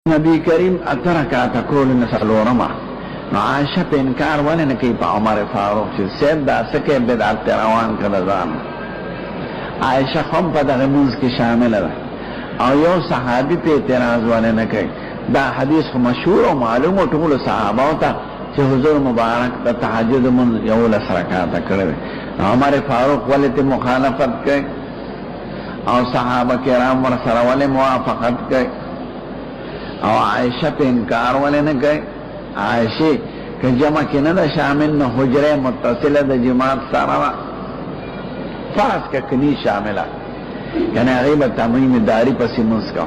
نبی کریم اترکاتا کول نسلورما نو عائشہ پہ انکار ولی نکی پا عمر فاروق چیز سیب دا سکے بدعات روان کردان عائشہ خم پا دا غموز کی شامل دا او یو صحابی پہ اعتراض ولی نکی دا حدیث خو مشهور و معلوم و طول صحاباو تا چه حضور مبارک دا تحجد من یو لسرکاتا کرده عمر فاروق ولی تی مخالفت کئی او صحابہ کرام ورسر ولی موافقت کئی او عائشہ پہ انکار والے نہ گئے عائشہ کہ جمع کی نہ شامل نہ حجرے متصلہ دا جماعت سارا فرض کا کنی شاملہ یعنی غیبت تمرین داری پسی مسکا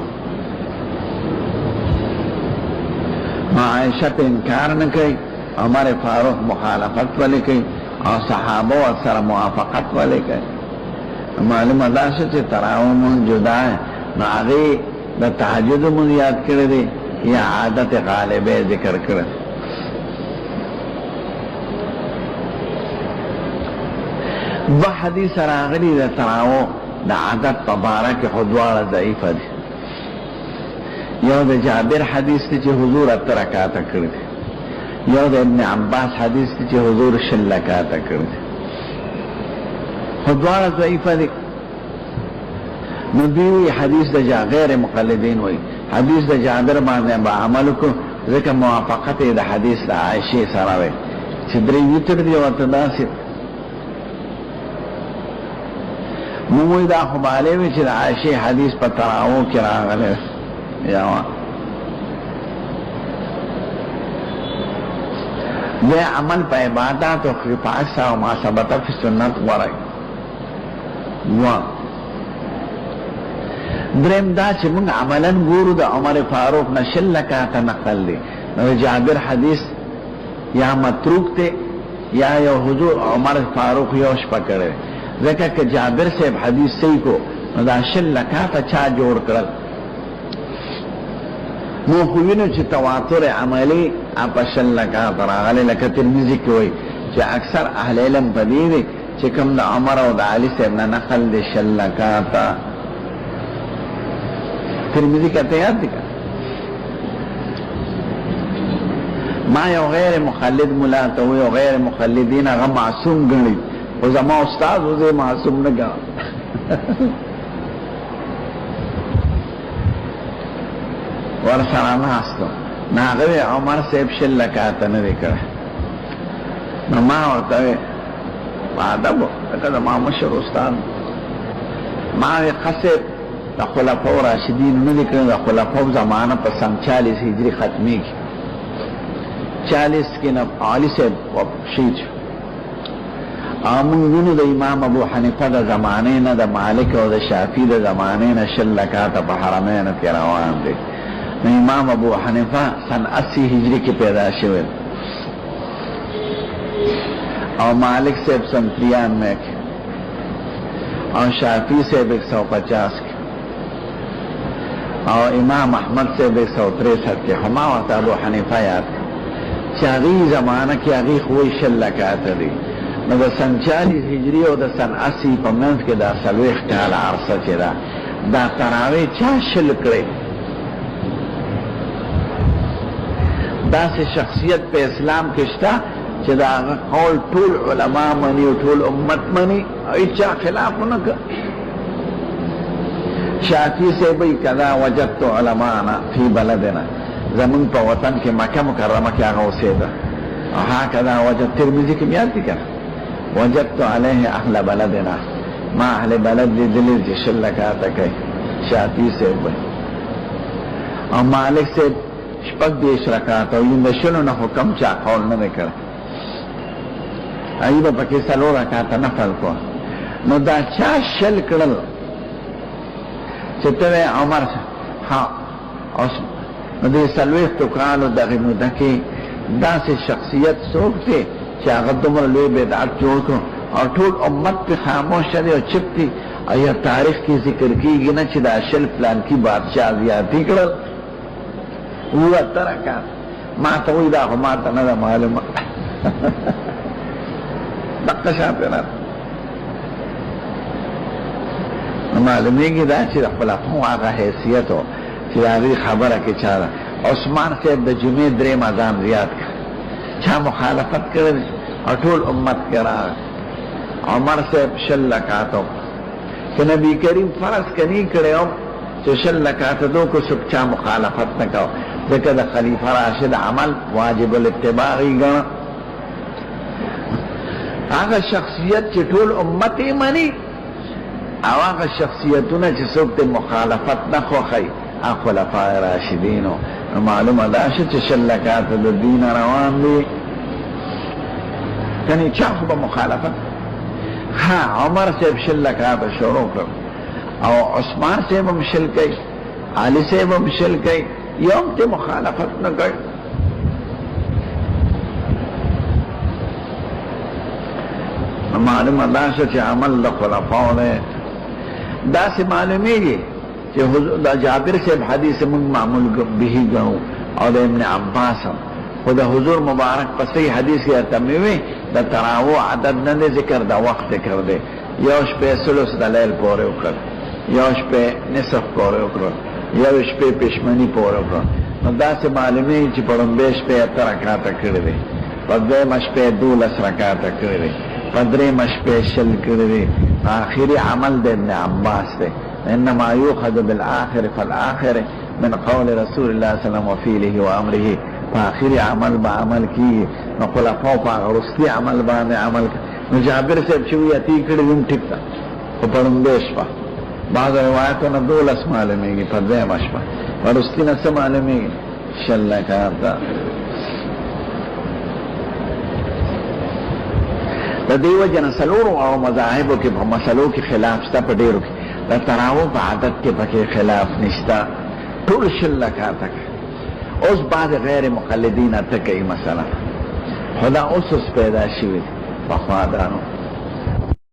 عائشہ پہ انکار نہ گئے عمر فاروق مخالفت والے گئے اور صحابہ اثر موافقت والے گئے معلوم اداشہ سے تراؤن جدا ہے نہ آگے دا تحجد من یاد کردی یا عادت غالبه ذکر کرد با حدیث راغلی دا تراو دا عادت تبارک خدوار ضعیف دی یو دا جابر حدیث تی چه حضور اترکاتا کرد یو دا ابن عباس حدیث تی چه حضور شلکاتا کرد خدوار ضعیف دی ندیوی حدیث دا غیر مقلدین وی حدیث دا جابر باندې با عمل کو ذکر موافقت دا حدیث دا عائشہ سراوی چه دری ویتر دی واتداسی موی دا خبالی وی چه دا عائشہ حدیث پا تراؤ کرا غلی یاوان دے عمل پا عبادات و خفاقسا و ما ثبتا فی سنت ورک وان درم دا چې موږ عملاً ګورو د عمر فاروق نه شل لکاته نقل دی نو جابر حدیث یا متروک ته یا یو حضور عمر فاروق یو شپه کړی ځکه که جابر صاحب حدیث صحیح کو نو دا شل لکاته چا جوړ کړل نو خو وینو چې تواتر عملی په شل لکاته راغلی لکه ترمذي کې وایي چې اکثر اهل علم په دې دي چې کوم د عمر او د علي صاحب نه نقل دی شل لکاته ترمذی کہتے ہیں یاد دکھا ما یو غیر مخلد ملا تو یو غیر مخلدین اغا معصوم گنی و زمان استاد وزے معصوم نگا ورسرانا ہستو ناغوی عمر سیب شل لکاتا ندی کرے ما ورطاوی پادبو لکہ ما مشر استاد ما وی قصب دا خلفاء راشدین ندی کرن دا خلفاء زمانہ پا سن 40 ہجری ختمی کی 40 کی نب عالی سے شید آمون گونو دا امام ابو حنیفہ دا زمانے نا دا مالک و دا شافی دا زمانے نا شلکاتا پا حرمین کی روان دے امام ابو حنیفہ سن 80 ہجری کی پیدا شوید اور مالک صاحب سن 93 کی اور شافی صاحب 150 کی اور امام احمد سے 163 کے ہما وقت ابو حنیفہ یاد چاغی زمانہ کی اغی خوی شل لکاتا دی نو دا سن 40 ہجری و دا سن 80 پا منز کے دا سلویخ کالا عرصہ چی دا تراوی چا شل کرے دا سے شخصیت پہ اسلام کشتا چی دا قول طول علماء منی و طول امت منی ایچا خلاف نکا شافی سے بھئی کذا وجدت علماءنا فی بلدنا زمین پا وطن کے مکہ مکرمہ کیا غوثے دا ہاں کذا وجد ترمذی کی میاد دی کنا وجدت علیہ اہل بلدنا ما اہل بلد دی دلیل جی شلکاتا کئی شافی سے بھئی اور مالک سے شپک دیش رکاتا و یون دشنو نا حکم چا قول ندے کر ایبا پکی سلو رکاتا نفل کو نو دا چا شل کرل چتوے عمر ہاں ندی سلویخ تو کالو دغی مدکی دا سے شخصیت سوکتے چا غدمر لوی بیدعات جوڑ کو اور طول امت پہ خاموش شدی اور چپتی اور تاریخ کی ذکر کی گی نا چی دا شل پلان کی بادشاہ زیادی کرل وہ ترکات ما توی دا خماتا ندا معلوم دقشا پیرات معلومی گی دا چی دا خلافوں آقا حیثیت ہو چی دا دی خبره که چاره عثمان صاحب د جمعې دریم اذان زیات کړ، چا مخالفت کړی او ټول امت کې راغی. عمر صاحب 6 رکعاتو که نبی کریم فرض کنی کړی او چې 6 رکعات دو کو څوک چا مخالفت نه کو، ځکه د خلیفہ راشد عمل واجب الاتباع ګڼه. هغه شخصیت چې ټول امت یې مني او هغه شخصیتونه چې څوک د مخالفت نه خوښوي هغه خلفای راشدینو. معلومه ده چې 6 رکعات د دین روان دي، کني چا خو به مخالفت. ها عمر صاحب 6 رکعات شروع کړ او عثمان صاحب هم 6 کوي، علي صاحب هم 6 کوي، یوم ته مخالفت نه کوي. معلومه ده چې عمل د خلفاو دی. داسې معلومیږي چې د جابر صاحب حدیث موږ معمول به ګڼو او د ابن عباس هم، خو د حضور مبارک په صحیح حدیث کې ته مې وی د تراویح عدد نه ذکر، د وخت ذکر دی. یو شپې ثلث د لیل پورې وکړ، یو شپې نصف پورې وکړ، یو شپې پښمنی پورې وکړ. نو داسې معلومیږي چې په لومبۍ شپې 8 رکعاته کړي دي، په دویمه شپې 12 رکعاته کړي دي، په درېیمه شپې 20 کړي دي. آخري عمل د ابن عباس دی. انما یؤخذ بالآخر فالآخر من قول رسول الله صلی الله علیه وسلم وفعله وامره. فآخري عمل با عمل کی نو خلفاء په غرستی عمل باندې عمل. نو جابر صاحب چې وی اتی کړي هم ټیک ده، په پړندې شپه بعض روایتونه 12 معلومیږي، په دویمه شپه ورستی نه څه معلومیږي 6 رکعات ده. د دیو جن سلورو او مذاهبو کې په مسلو کې خلاف شته، په ډیرو کې د تراویح په عادت کې پکې خلاف نشته، ټول 6 رکعات. اوس بعض غیر مقلدین ته کوي مثلا خدا اوس پیدا شوی په خوا دانو